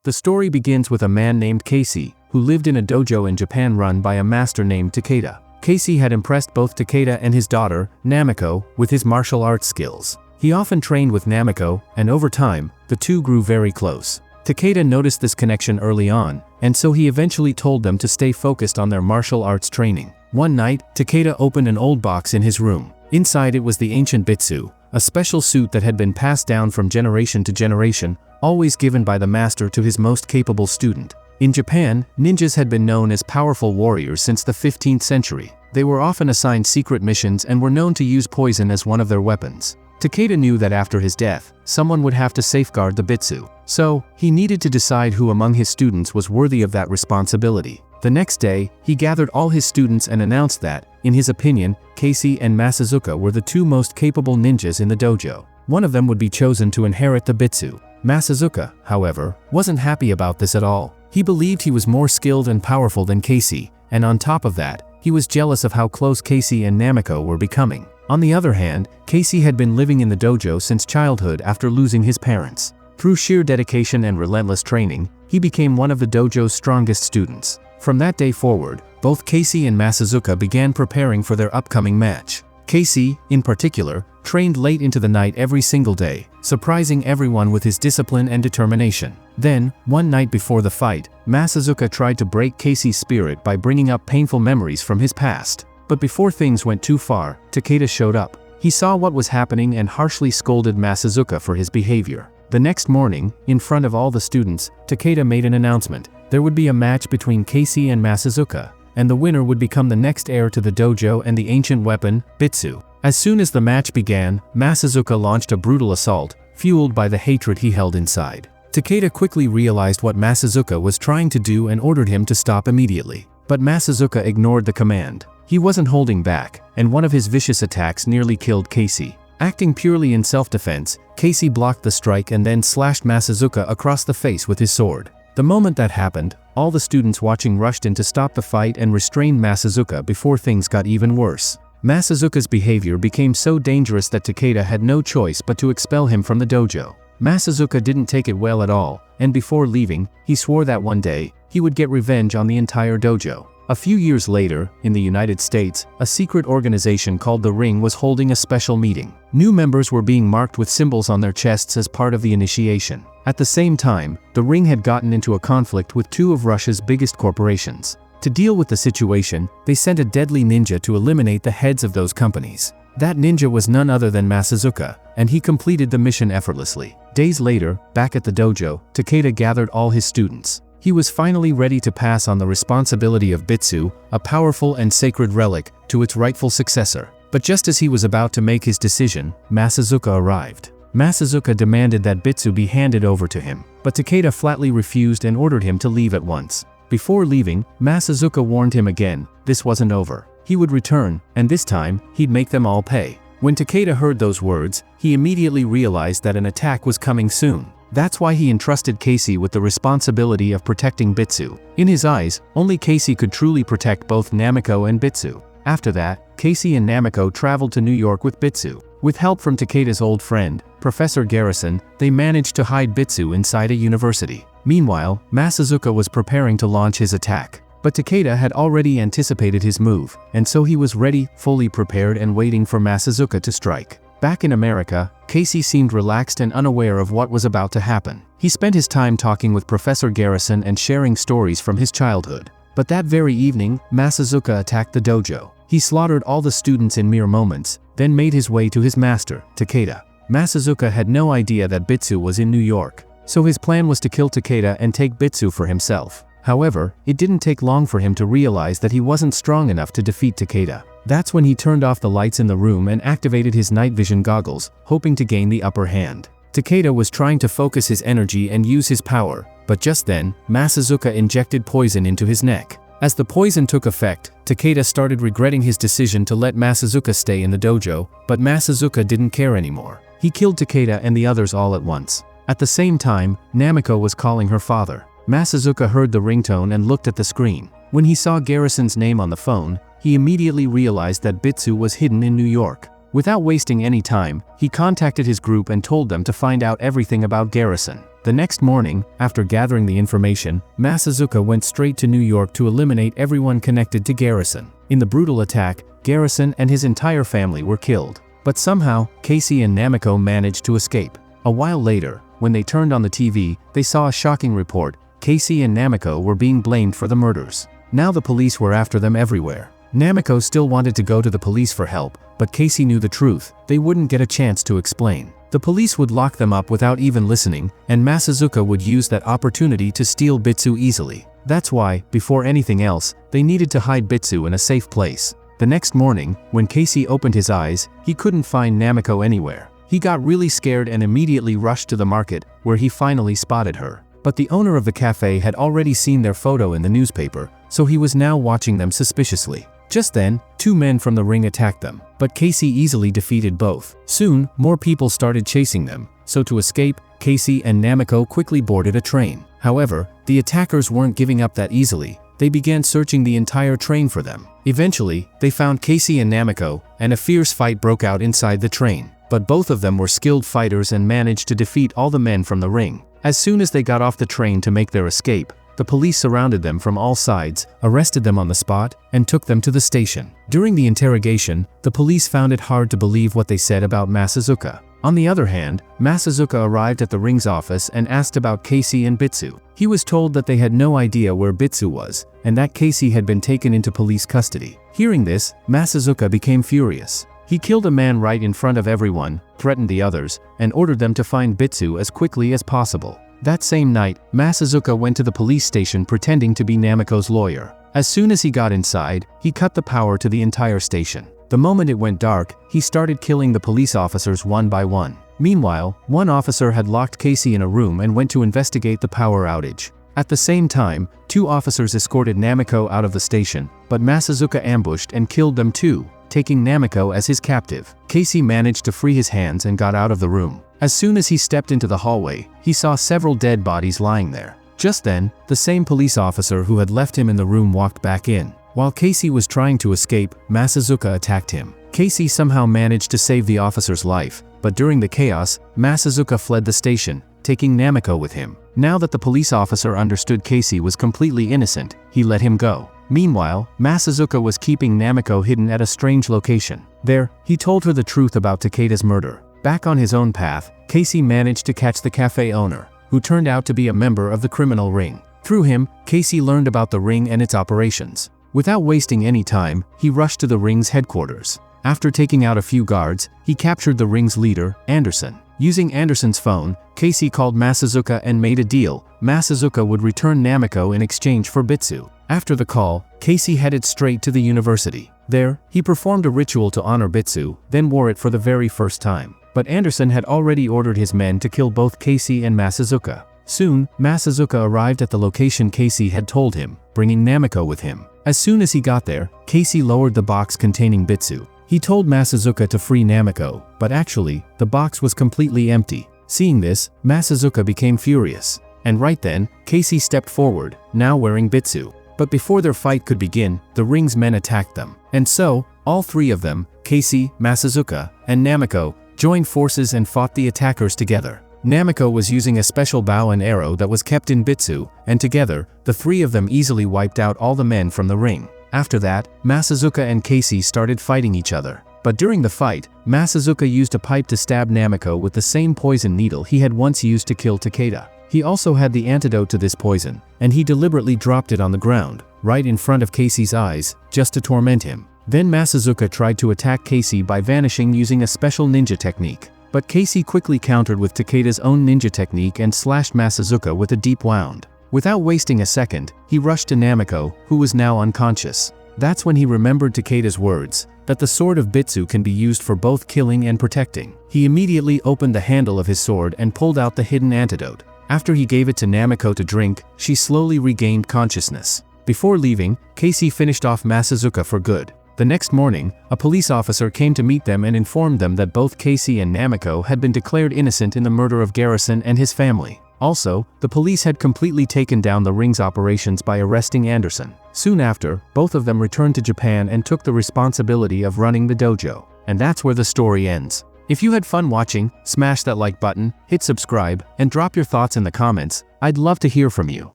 The story begins with a man named Casey, who lived in a dojo in Japan run by a master named Takeda. Casey had impressed both Takeda and his daughter, Namiko, with his martial arts skills. He often trained with Namiko, and over time, the two grew very close. Takeda noticed this connection early on, and so he eventually told them to stay focused on their martial arts training. One night, Takeda opened an old box in his room. Inside it was the ancient Bitsu, a special suit that had been passed down from generation to generation, always given by the master to his most capable student. In Japan, ninjas had been known as powerful warriors since the 15th century. They were often assigned secret missions and were known to use poison as one of their weapons. Takeda knew that after his death, someone would have to safeguard the Bitsu. So, he needed to decide who among his students was worthy of that responsibility. The next day, he gathered all his students and announced that, in his opinion, Casey and Masazuka were the two most capable ninjas in the dojo. One of them would be chosen to inherit the Bitsu. Masazuka, however, wasn't happy about this at all. He believed he was more skilled and powerful than Casey, and on top of that, he was jealous of how close Casey and Namiko were becoming. On the other hand, Casey had been living in the dojo since childhood after losing his parents. Through sheer dedication and relentless training, he became one of the dojo's strongest students. From that day forward, both Casey and Masazuka began preparing for their upcoming match. Casey, in particular, trained late into the night every single day, surprising everyone with his discipline and determination. Then, one night before the fight, Masazuka tried to break Casey's spirit by bringing up painful memories from his past. But before things went too far, Takeda showed up. He saw what was happening and harshly scolded Masazuka for his behavior. The next morning, in front of all the students, Takeda made an announcement. There would be a match between Casey and Masazuka, and the winner would become the next heir to the dojo and the ancient weapon, Bitsu. As soon as the match began, Masazuka launched a brutal assault, fueled by the hatred he held inside. Takeda quickly realized what Masazuka was trying to do and ordered him to stop immediately. But Masazuka ignored the command. He wasn't holding back, and one of his vicious attacks nearly killed Casey. Acting purely in self-defense, Casey blocked the strike and then slashed Masazuka across the face with his sword. The moment that happened, all the students watching rushed in to stop the fight and restrain Masazuka before things got even worse. Masazuka's behavior became so dangerous that Takeda had no choice but to expel him from the dojo. Masazuka didn't take it well at all, and before leaving, he swore that one day, he would get revenge on the entire dojo. A few years later, in the United States, a secret organization called The Ring was holding a special meeting. New members were being marked with symbols on their chests as part of the initiation. At the same time, The Ring had gotten into a conflict with two of Russia's biggest corporations. To deal with the situation, they sent a deadly ninja to eliminate the heads of those companies. That ninja was none other than Masazuka, and he completed the mission effortlessly. Days later, back at the dojo, Takeda gathered all his students. He was finally ready to pass on the responsibility of Bitsu, a powerful and sacred relic, to its rightful successor. But just as he was about to make his decision, Masazuka arrived. Masazuka demanded that Bitsu be handed over to him, but Takeda flatly refused and ordered him to leave at once. Before leaving, Masazuka warned him again, this wasn't over. He would return, and this time, he'd make them all pay. When Takeda heard those words, he immediately realized that an attack was coming soon. That's why he entrusted Casey with the responsibility of protecting Bitsu. In his eyes, only Casey could truly protect both Namiko and Bitsu. After that, Casey and Namiko traveled to New York with Bitsu. With help from Takeda's old friend, Professor Garrison, they managed to hide Bitsu inside a university. Meanwhile, Masazuka was preparing to launch his attack. But Takeda had already anticipated his move, and so he was ready, fully prepared and waiting for Masazuka to strike. Back in America, Casey seemed relaxed and unaware of what was about to happen. He spent his time talking with Professor Garrison and sharing stories from his childhood. But that very evening, Masazuka attacked the dojo. He slaughtered all the students in mere moments, then made his way to his master, Takeda. Masazuka had no idea that Bitsu was in New York, so his plan was to kill Takeda and take Bitsu for himself. However, it didn't take long for him to realize that he wasn't strong enough to defeat Takeda. That's when he turned off the lights in the room and activated his night vision goggles, hoping to gain the upper hand. Takeda was trying to focus his energy and use his power, but just then, Masazuka injected poison into his neck. As the poison took effect, Takeda started regretting his decision to let Masazuka stay in the dojo, but Masazuka didn't care anymore. He killed Takeda and the others all at once. At the same time, Namiko was calling her father. Masazuka heard the ringtone and looked at the screen. When he saw Garrison's name on the phone, he immediately realized that Bitsu was hidden in New York. Without wasting any time, he contacted his group and told them to find out everything about Garrison. The next morning, after gathering the information, Masazuka went straight to New York to eliminate everyone connected to Garrison. In the brutal attack, Garrison and his entire family were killed. But somehow, Casey and Namiko managed to escape. A while later, when they turned on the TV, they saw a shocking report. Casey and Namiko were being blamed for the murders. Now the police were after them everywhere. Namiko still wanted to go to the police for help, but Casey knew the truth. They wouldn't get a chance to explain. The police would lock them up without even listening, and Masazuka would use that opportunity to steal Bitsu easily. That's why, before anything else, they needed to hide Bitsu in a safe place. The next morning, when Casey opened his eyes, he couldn't find Namiko anywhere. He got really scared and immediately rushed to the market, where he finally spotted her. But the owner of the cafe had already seen their photo in the newspaper, so he was now watching them suspiciously. Just then, two men from the ring attacked them, but Casey easily defeated both. Soon, more people started chasing them, so to escape, Casey and Namiko quickly boarded a train. However, the attackers weren't giving up that easily. They began searching the entire train for them. Eventually, they found Casey and Namiko, and a fierce fight broke out inside the train. But both of them were skilled fighters and managed to defeat all the men from the ring. As soon as they got off the train to make their escape, the police surrounded them from all sides, arrested them on the spot, and took them to the station. During the interrogation, the police found it hard to believe what they said about Masazuka. On the other hand, Masazuka arrived at the ring's office and asked about Casey and Bitsu. He was told that they had no idea where Bitsu was, and that Casey had been taken into police custody. Hearing this, Masazuka became furious. He killed a man right in front of everyone, threatened the others, and ordered them to find Bitsu as quickly as possible. That same night, Masazuka went to the police station pretending to be Namiko's lawyer. As soon as he got inside, he cut the power to the entire station. The moment it went dark, he started killing the police officers one by one. Meanwhile, one officer had locked Casey in a room and went to investigate the power outage. At the same time, two officers escorted Namiko out of the station, but Masazuka ambushed and killed them too, taking Namiko as his captive. Casey managed to free his hands and got out of the room. As soon as he stepped into the hallway, he saw several dead bodies lying there. Just then, the same police officer who had left him in the room walked back in. While Casey was trying to escape, Masazuka attacked him. Casey somehow managed to save the officer's life, but during the chaos, Masazuka fled the station, taking Namiko with him. Now that the police officer understood Casey was completely innocent, he let him go. Meanwhile, Masazuka was keeping Namiko hidden at a strange location. There, he told her the truth about Takeda's murder. Back on his own path, Casey managed to catch the cafe owner, who turned out to be a member of the criminal ring. Through him, Casey learned about the ring and its operations. Without wasting any time, he rushed to the ring's headquarters. After taking out a few guards, he captured the ring's leader, Anderson. Using Anderson's phone, Casey called Masazuka and made a deal. Masazuka would return Namiko in exchange for Bitsu. After the call, Casey headed straight to the university. There, he performed a ritual to honor Bitsu, then wore it for the very first time. But Anderson had already ordered his men to kill both Casey and Masazuka. Soon, Masazuka arrived at the location Casey had told him, bringing Namiko with him. As soon as he got there, Casey lowered the box containing Bitsu. He told Masazuka to free Namiko, but actually, the box was completely empty. Seeing this, Masazuka became furious. And right then, Casey stepped forward, now wearing Bitsu. But before their fight could begin, the ring's men attacked them. And so, all three of them, Casey, Masazuka, and Namiko, joined forces and fought the attackers together. Namiko was using a special bow and arrow that was kept in Bitsu, and together, the three of them easily wiped out all the men from the ring. After that, Masazuka and Casey started fighting each other. But during the fight, Masazuka used a pipe to stab Namiko with the same poison needle he had once used to kill Takeda. He also had the antidote to this poison, and he deliberately dropped it on the ground, right in front of Casey's eyes, just to torment him. Then Masazuka tried to attack Casey by vanishing using a special ninja technique. But Casey quickly countered with Takeda's own ninja technique and slashed Masazuka with a deep wound. Without wasting a second, he rushed to Namiko, who was now unconscious. That's when he remembered Takeda's words, that the sword of Bitsu can be used for both killing and protecting. He immediately opened the handle of his sword and pulled out the hidden antidote. After he gave it to Namiko to drink, she slowly regained consciousness. Before leaving, Casey finished off Masazuka for good. The next morning, a police officer came to meet them and informed them that both Casey and Namiko had been declared innocent in the murder of Garrison and his family. Also, the police had completely taken down the ring's operations by arresting Anderson. Soon after, both of them returned to Japan and took the responsibility of running the dojo. and that's where the story ends. If you had fun watching, smash that like button, hit subscribe, and drop your thoughts in the comments. I'd love to hear from you.